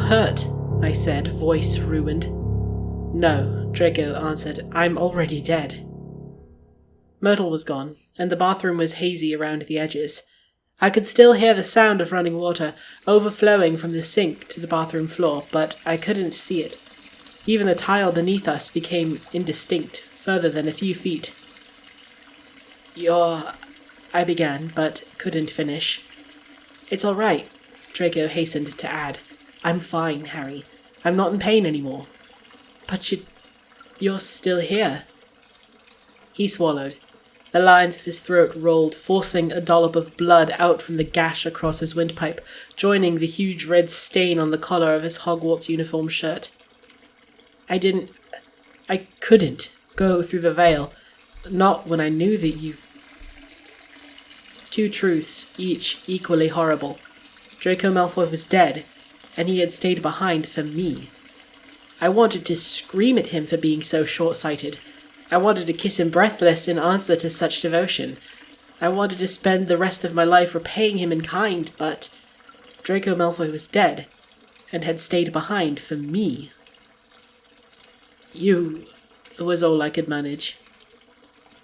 hurt," I said, voice ruined. "No," Draco answered. "I'm already dead." Myrtle was gone, and the bathroom was hazy around the edges. I could still hear the sound of running water, overflowing from the sink to the bathroom floor, but I couldn't see it. Even the tile beneath us became indistinct, further than a few feet. I began, but couldn't finish. "It's all right," Draco hastened to add. "I'm fine, Harry. I'm not in pain anymore." "But you're still here." He swallowed. The lines of his throat rolled, forcing a dollop of blood out from the gash across his windpipe, joining the huge red stain on the collar of his Hogwarts uniform shirt. I couldn't go through the veil. Not when I knew that you... Two truths, each equally horrible. Draco Malfoy was dead, and he had stayed behind for me. I wanted to scream at him for being so short-sighted. I wanted to kiss him breathless in answer to such devotion. I wanted to spend the rest of my life repaying him in kind, but Draco Malfoy was dead, and had stayed behind for me. "You," was all I could manage.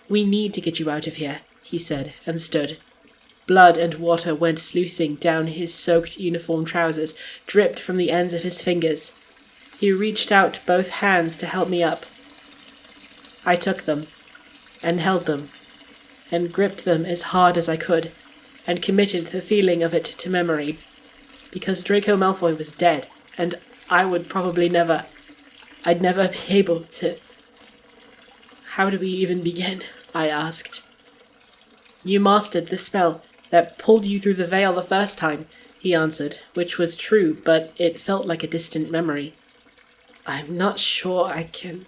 "We need to get you out of here," he said, and stood. Blood and water went sluicing down his soaked uniform trousers, dripped from the ends of his fingers. He reached out both hands to help me up. I took them, and held them, and gripped them as hard as I could, and committed the feeling of it to memory, because Draco Malfoy was dead, and I would probably I'd never be able to... "How do we even begin?" I asked. "You mastered the spell that pulled you through the veil the first time," he answered, which was true, but it felt like a distant memory. "I'm not sure I can..."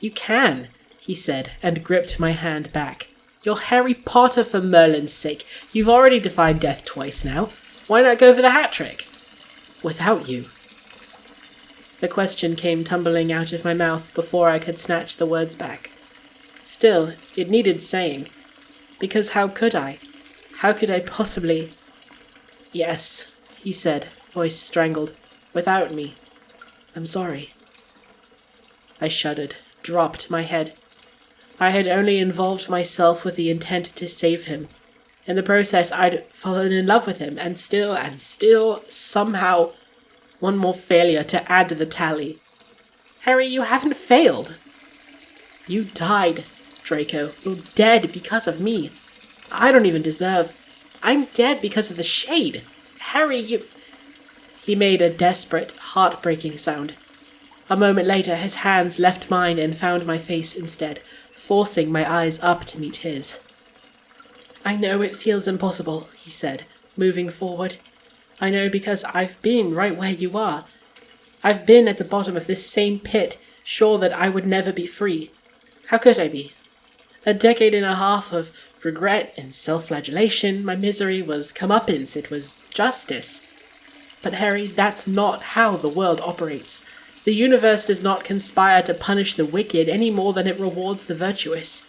"You can," he said, and gripped my hand back. "You're Harry Potter, for Merlin's sake. You've already defied death twice now. Why not go for the hat trick?" "Without you." The question came tumbling out of my mouth before I could snatch the words back. Still, it needed saying. Because how could I? How could I possibly... "Yes," he said, voice strangled. "Without me. I'm sorry." I shuddered, dropped my head. I had only involved myself with the intent to save him. In the process, I'd fallen in love with him, and still, somehow, one more failure to add to the tally. "Harry, you haven't failed." "You died, Draco. You're dead because of me. I don't even deserve... I'm dead because of the shade. Harry, you..." He made a desperate, heartbreaking sound. A moment later, his hands left mine and found my face instead, forcing my eyes up to meet his. "I know it feels impossible," he said, moving forward. "I know because I've been right where you are. I've been at the bottom of this same pit, sure that I would never be free. How could I be? A decade and a half of regret and self-flagellation, my misery was comeuppance, it was justice. But Harry, that's not how the world operates. The universe does not conspire to punish the wicked any more than it rewards the virtuous.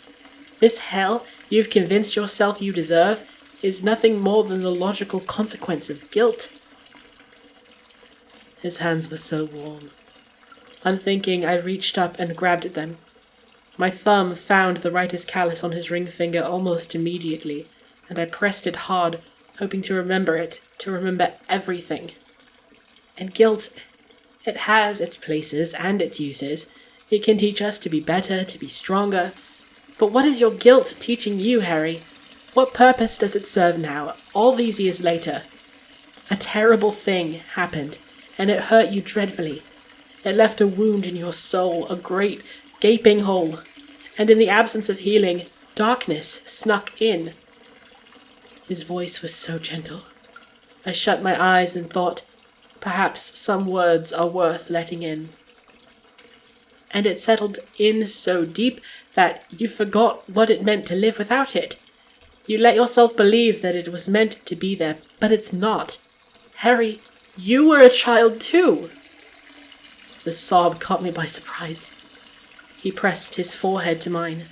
This hell you've convinced yourself you deserve is nothing more than the logical consequence of guilt." His hands were so warm. Unthinking, I reached up and grabbed at them. My thumb found the writer's callus on his ring finger almost immediately, and I pressed it hard, hoping to remember it, to remember everything. And guilt, it has its places and its uses. It can teach us to be better, to be stronger. But what is your guilt teaching you, Harry? What purpose does it serve now, all these years later? A terrible thing happened, and it hurt you dreadfully. It left a wound in your soul, a great, gaping hole, and in the absence of healing, darkness snuck in. His voice was so gentle. I shut my eyes and thought, perhaps some words are worth letting in. And it settled in so deep that you forgot what it meant to live without it. You let yourself believe that it was meant to be there, but it's not. Harry, you were a child too. The sob caught me by surprise. He pressed his forehead to mine.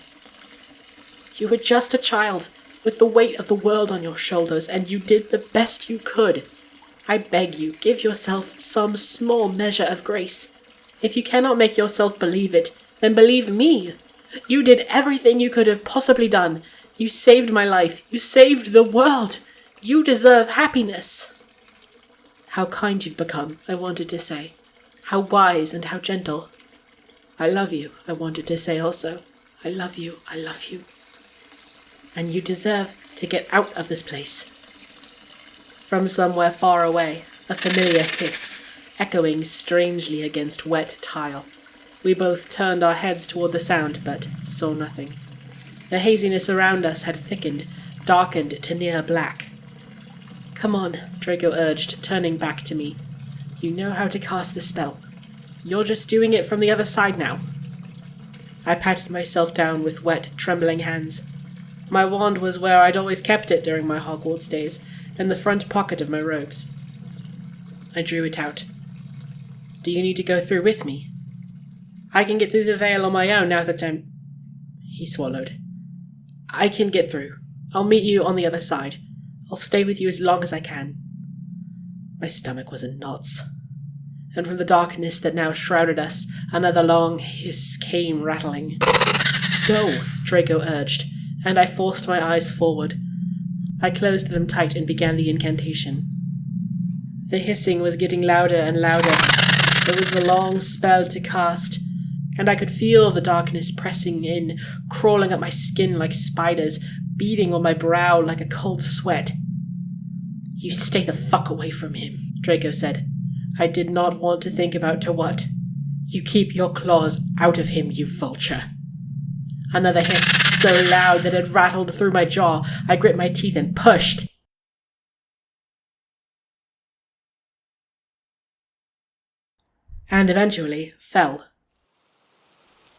You were just a child, with the weight of the world on your shoulders, and you did the best you could. I beg you, give yourself some small measure of grace. If you cannot make yourself believe it, then believe me. You did everything you could have possibly done. You saved my life. You saved the world. You deserve happiness. How kind you've become, I wanted to say. How wise and how gentle. I love you, I wanted to say also. I love you, I love you. And you deserve to get out of this place. From somewhere far away, a familiar hiss, echoing strangely against wet tile. We both turned our heads toward the sound, but saw nothing. The haziness around us had thickened, darkened to near black. Come on, Draco urged, turning back to me. You know how to cast the spell. You're just doing it from the other side now. I patted myself down with wet, trembling hands. My wand was where I'd always kept it during my Hogwarts days, in the front pocket of my robes. I drew it out. Do you need to go through with me? I can get through the veil on my own now that I'm... He swallowed. I can get through. I'll meet you on the other side. I'll stay with you as long as I can. My stomach was in knots. And from the darkness that now shrouded us, another long hiss came rattling. Go, Draco urged, and I forced my eyes forward. I closed them tight and began the incantation. The hissing was getting louder and louder. It was a long spell to cast, and I could feel the darkness pressing in, crawling up my skin like spiders, beating on my brow like a cold sweat. You stay the fuck away from him, Draco said. I did not want to think about to what. You keep your claws out of him, you vulture. Another hiss, so loud that it rattled through my jaw. I grit my teeth and pushed. And eventually fell.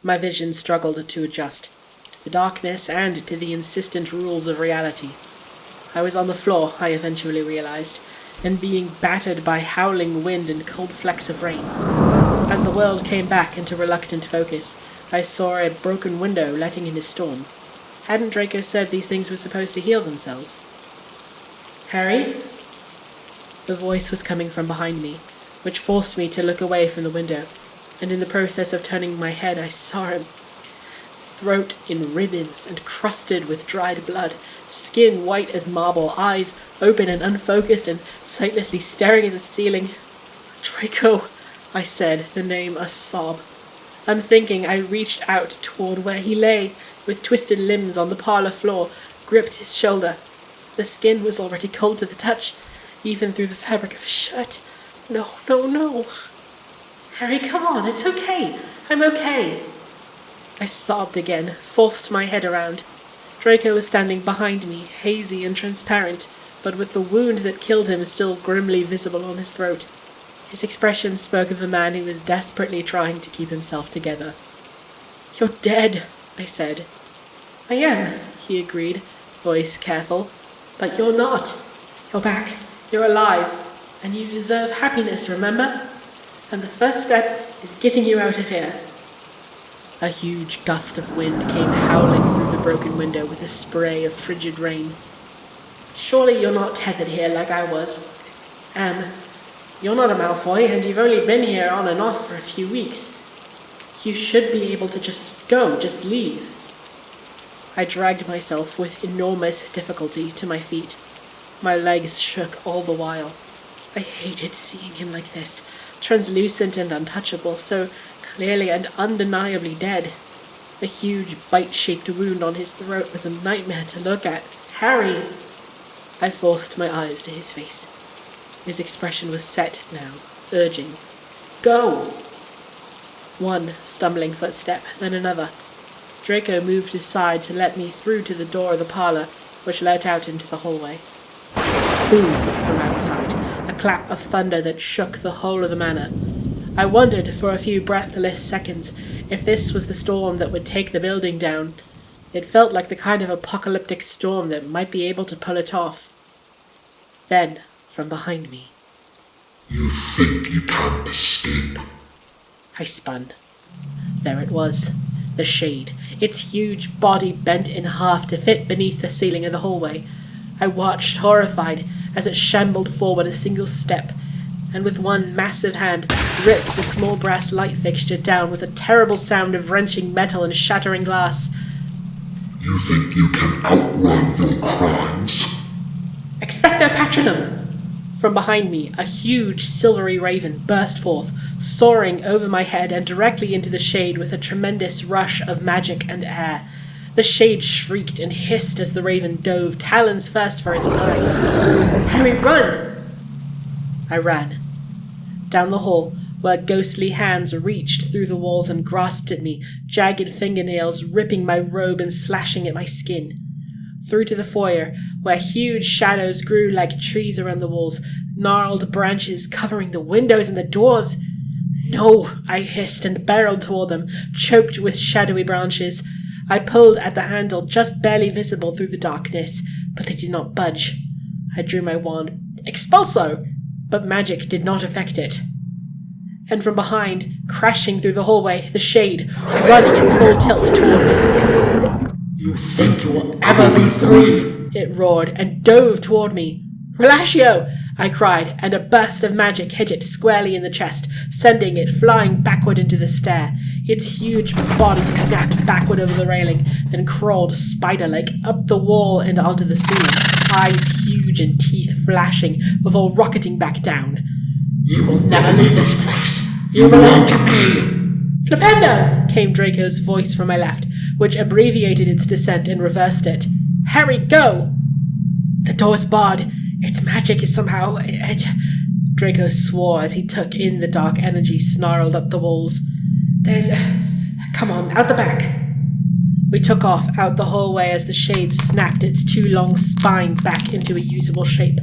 My vision struggled to adjust, to the darkness and to the insistent rules of reality. I was on the floor, I eventually realized, and being battered by howling wind and cold flecks of rain. As the world came back into reluctant focus, I saw a broken window letting in a storm. Hadn't Draco said these things were supposed to heal themselves? Harry? The voice was coming from behind me, which forced me to look away from the window, and in the process of turning my head I saw him. Throat in ribbons and crusted with dried blood, skin white as marble, eyes open and unfocused and sightlessly staring at the ceiling. Draco, I said, the name a sob. Unthinking, I reached out toward where he lay, with twisted limbs on the parlor floor, gripped his shoulder. The skin was already cold to the touch, even through the fabric of his shirt. No, no, no. Harry, come on, it's okay. I'm okay. I sobbed again, forced my head around. Draco was standing behind me, hazy and transparent, but with the wound that killed him still grimly visible on his throat. His expression spoke of a man who was desperately trying to keep himself together. You're dead, I said. I am, he agreed, voice careful. But you're not. You're back. You're alive. And you deserve happiness, remember? And the first step is getting you out of here. A huge gust of wind came howling through the broken window with a spray of frigid rain. Surely you're not tethered here like I was. You're not a Malfoy, and you've only been here on and off for a few weeks. You should be able to just go, just leave. I dragged myself with enormous difficulty to my feet. My legs shook all the while. I hated seeing him like this, translucent and untouchable, so clearly and undeniably dead. The huge bite-shaped wound on his throat was a nightmare to look at. Harry! I forced my eyes to his face. His expression was set now, urging. Go! One stumbling footstep, then another. Draco moved aside to let me through to the door of the parlor, which led out into the hallway. Boom! From outside, a clap of thunder that shook the whole of the manor. I wondered for a few breathless seconds if this was the storm that would take the building down. It felt like the kind of apocalyptic storm that might be able to pull it off. Then, from behind me. You think you can escape? I spun. There it was, the shade, its huge body bent in half to fit beneath the ceiling of the hallway. I watched, horrified, as it shambled forward a single step, and with one massive hand ripped the small brass light fixture down with a terrible sound of wrenching metal and shattering glass. You think you can outrun your crimes? Expecto Patronum! From behind me, a huge silvery raven burst forth, soaring over my head and directly into the shade with a tremendous rush of magic and air. The shade shrieked and hissed as the raven dove, talons first for its eyes. "Harry, run!" I ran. Down the hall, where ghostly hands reached through the walls and grasped at me, jagged fingernails ripping my robe and slashing at my skin. Through to the foyer, where huge shadows grew like trees around the walls, gnarled branches covering the windows and the doors. "No!" I hissed and barreled toward them, choked with shadowy branches. I pulled at the handle, just barely visible through the darkness, but they did not budge. I drew my wand. Expulso! But magic did not affect it. And from behind, crashing through the hallway, the shade, running at full tilt toward me. You think you will ever be free? It roared and dove toward me. "Relatio!" I cried, and a burst of magic hit it squarely in the chest, sending it flying backward into the stair. Its huge body snapped backward over the railing, then crawled spider-like up the wall and onto the ceiling, eyes huge and teeth flashing, before rocketing back down. You will never leave this place. You belong to me. "Flipendo!" came Draco's voice from my left, which abbreviated its descent and reversed it. "Harry, go!" "The door's barred. Its magic is somehow... Draco swore as he took in the dark energy snarled up the walls. "There's... Come on, out the back." We took off out the hallway as the shade snapped its too long spine back into a usable shape.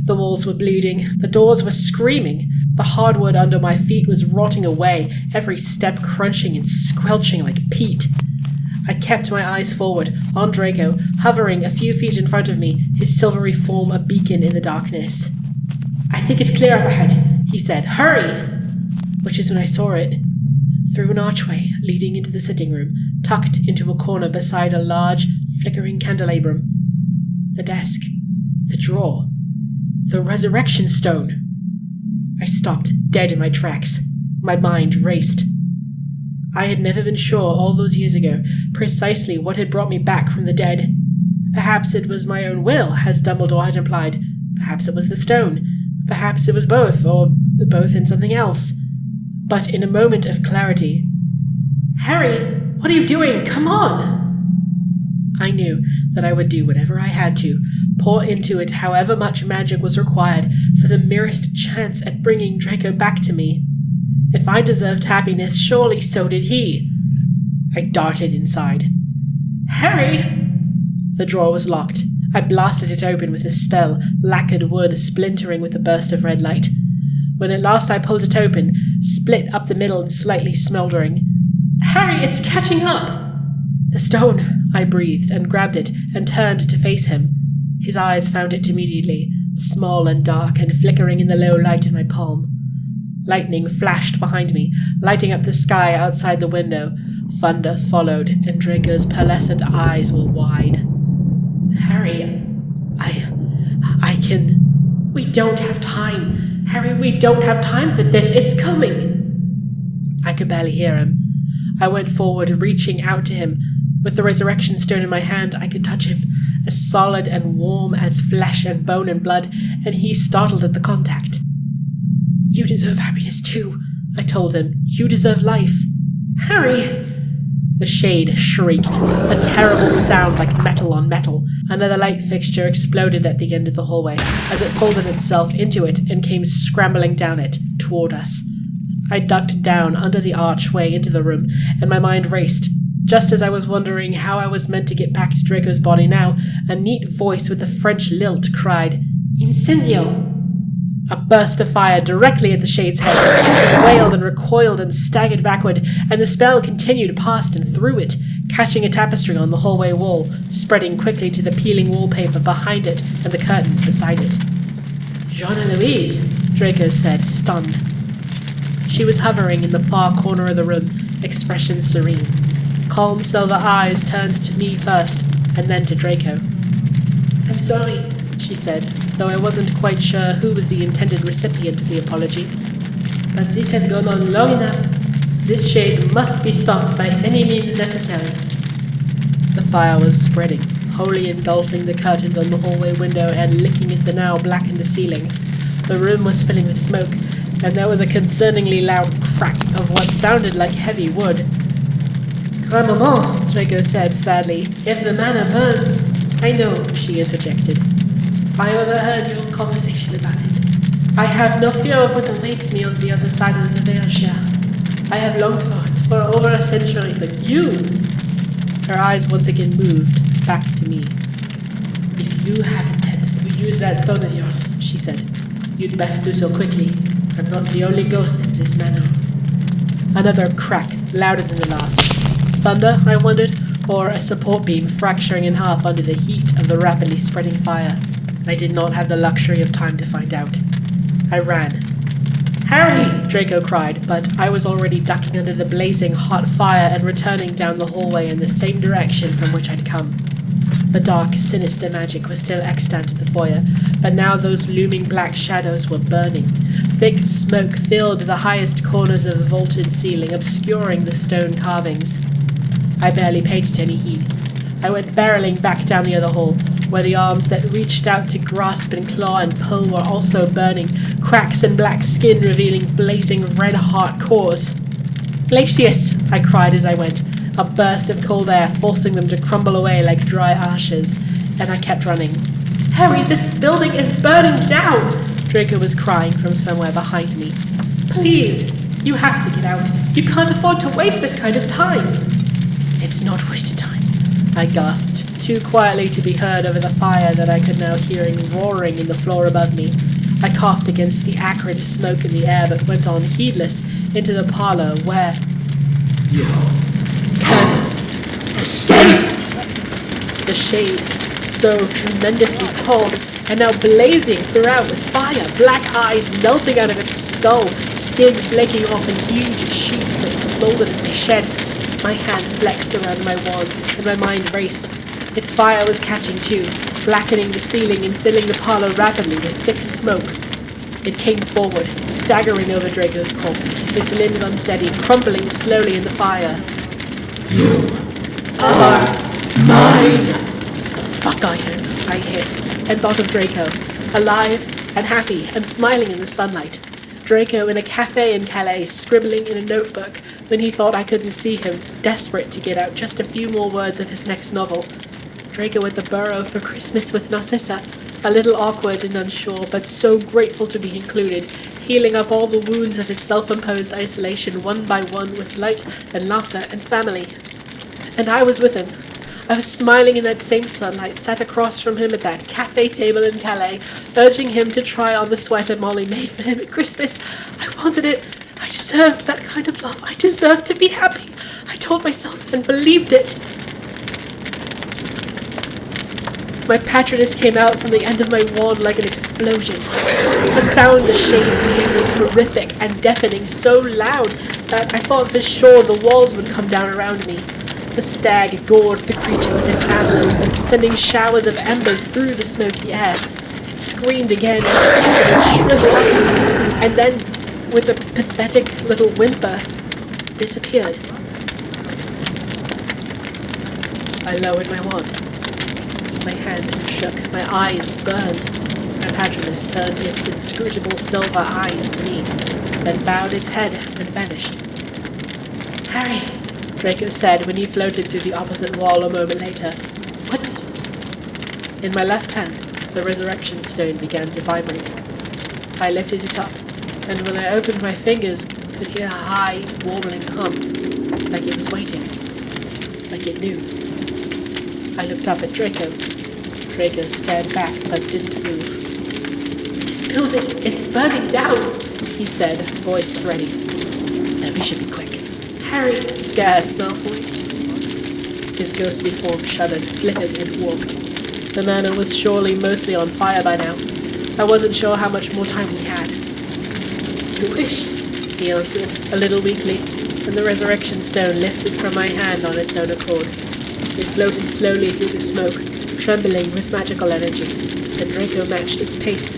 The walls were bleeding. The doors were screaming. The hardwood under my feet was rotting away, every step crunching and squelching like peat. I kept my eyes forward, on Draco, hovering a few feet in front of me, his silvery form a beacon in the darkness. "I think it's clear up ahead," he said. "Hurry!" Which is when I saw it. Through an archway leading into the sitting room, tucked into a corner beside a large, flickering candelabrum. The desk. The drawer. The resurrection stone. I stopped, dead in my tracks. My mind raced. I had never been sure all those years ago precisely what had brought me back from the dead. Perhaps it was my own will, as Dumbledore had implied. Perhaps it was the stone. Perhaps it was both, or both and something else. But in a moment of clarity, "Harry, what are you doing? Come on!" I knew that I would do whatever I had to, pour into it however much magic was required for the merest chance at bringing Draco back to me. If I deserved happiness, surely so did he. I darted inside. "Harry!" The drawer was locked. I blasted it open with a spell, lacquered wood splintering with a burst of red light. When at last I pulled it open, split up the middle and slightly smouldering. "Harry, it's catching up!" "The stone," I breathed and grabbed it and turned to face him. His eyes found it immediately, small and dark and flickering in the low light in my palm. Lightning flashed behind me, lighting up the sky outside the window. Thunder followed, and Draco's pearlescent eyes were wide. "Harry, I can... We don't have time. Harry, we don't have time for this. It's coming." I could barely hear him. I went forward, reaching out to him. With the resurrection stone in my hand, I could touch him, as solid and warm as flesh and bone and blood, and he startled at the contact. "You deserve happiness too," I told him. "You deserve life." "Harry!" The shade shrieked, a terrible sound like metal on metal. Another light fixture exploded at the end of the hallway, as it folded itself into it and came scrambling down it, toward us. I ducked down under the archway into the room, and my mind raced. Just as I was wondering how I was meant to get back to Draco's body now, a neat voice with a French lilt cried, "Incendio!" A burst of fire directly at the shade's head. It wailed and recoiled and staggered backward, and the spell continued past and through it, catching a tapestry on the hallway wall, spreading quickly to the peeling wallpaper behind it and the curtains beside it. "Jean and Louise," Draco said, stunned. She was hovering in the far corner of the room, expression serene. Calm silver eyes turned to me first, and then to Draco. "I'm sorry," she said, though I wasn't quite sure who was the intended recipient of the apology. "But this has gone on long enough. This shade must be stopped by any means necessary." The fire was spreading, wholly engulfing the curtains on the hallway window and licking at the now blackened ceiling. The room was filling with smoke, and there was a concerningly loud crack of what sounded like heavy wood. "Grandmaman," Draco said sadly, "if the manor burns—" "I know," she interjected. "I overheard your conversation about it. I have no fear of what awaits me on the other side of the veil, cher. I have longed for it for over a century, but you—" Her eyes once again moved, back to me. "If you have intent to use that stone of yours," she said, "you'd best do so quickly. I'm not the only ghost in this manor." Another crack, louder than the last. Thunder, I wondered, or a support beam fracturing in half under the heat of the rapidly spreading fire. I did not have the luxury of time to find out. I ran. "Harry!" Draco cried, but I was already ducking under the blazing hot fire and returning down the hallway in the same direction from which I'd come. The dark, sinister magic was still extant in the foyer, but now those looming black shadows were burning. Thick smoke filled the highest corners of the vaulted ceiling, obscuring the stone carvings. I barely paid it any heed. I went barreling back down the other hall, where the arms that reached out to grasp and claw and pull were also burning, cracks and black skin revealing blazing red-hot cores. "Glacius!" I cried as I went, a burst of cold air forcing them to crumble away like dry ashes, and I kept running. "Harry, this building is burning down!" Draco was crying from somewhere behind me. "Please! You have to get out. You can't afford to waste this kind of time." "It's not wasted time," I gasped, too quietly to be heard over the fire that I could now hear roaring in the floor above me. I coughed against the acrid smoke in the air, but went on, heedless, into the parlor where— "You cannot escape!" The shade, so tremendously tall, and now blazing throughout with fire, black eyes melting out of its skull, skin flaking off in huge sheets that smoldered as they shed. My hand flexed around my wand, and my mind raced. Its fire was catching too, blackening the ceiling and filling the parlor rapidly with thick smoke. It came forward, staggering over Draco's corpse, its limbs unsteady, crumbling slowly in the fire. "You are mine!" "The fuck are you?" I hissed, and thought of Draco, alive and happy and smiling in the sunlight. Draco in a cafe in Calais, scribbling in a notebook when he thought I couldn't see him, desperate to get out just a few more words of his next novel. Draco at the Burrow for Christmas with Narcissa, a little awkward and unsure, but so grateful to be included, healing up all the wounds of his self-imposed isolation one by one with light and laughter and family. And I was with him. I was smiling in that same sunlight, sat across from him at that cafe table in Calais, urging him to try on the sweater Molly made for him at Christmas. I wanted it. I deserved that kind of love. I deserved to be happy. I told myself and believed it. My patroness came out from the end of my wand like an explosion. The sound the shade made was horrific and deafening, so loud that I thought for sure the walls would come down around me. The stag gored the creature with its antlers, sending showers of embers through the smoky air. It screamed again, and twisted and shriveled up, and then, with a pathetic little whimper, disappeared. I lowered my wand. My hand shook, my eyes burned. My patroness turned its inscrutable silver eyes to me, then bowed its head and vanished. "Harry," Draco said when he floated through the opposite wall a moment later. "What?" In my left hand, the resurrection stone began to vibrate. I lifted it up, and when I opened my fingers, could hear a high, warbling hum, like it was waiting, like it knew. I looked up at Draco. Draco stared back, but didn't move. "This building is burning down," he said, voice thready. "Then we should be quick." "Harry!" scared Malfoy. His ghostly form shuddered, flickered, and warped. The manor was surely mostly on fire by now. I wasn't sure how much more time we had. "You wish," he answered, a little weakly, and the resurrection stone lifted from my hand on its own accord. It floated slowly through the smoke, trembling with magical energy. and Draco matched its pace.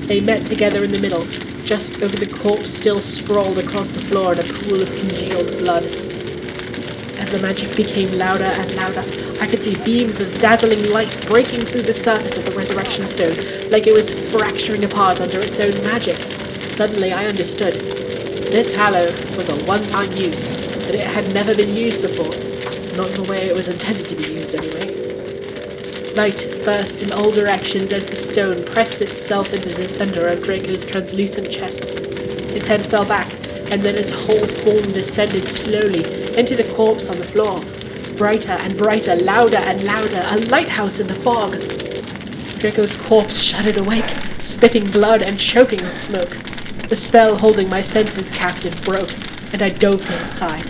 They met together in the middle, just over the corpse still sprawled across the floor in a pool of congealed blood. As the magic became louder and louder, I could see beams of dazzling light breaking through the surface of the resurrection stone, like it was fracturing apart under its own magic. And suddenly I understood. This hallow was a one-time use, that it had never been used before. Not the way it was intended to be used, anyway. Light burst in all directions as the stone pressed itself into the center of Draco's translucent chest. His head fell back, and then his whole form descended slowly into the corpse on the floor. Brighter and brighter, louder and louder, a lighthouse in the fog. Draco's corpse shuddered awake, spitting blood and choking on smoke. The spell holding my senses captive broke, and I dove to his side.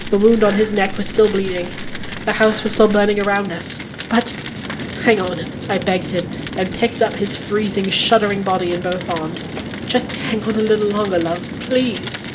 The wound on his neck was still bleeding. The house was still burning around us. But, hang on, I begged him, and picked up his freezing, shuddering body in both arms. Just hang on a little longer, love, please.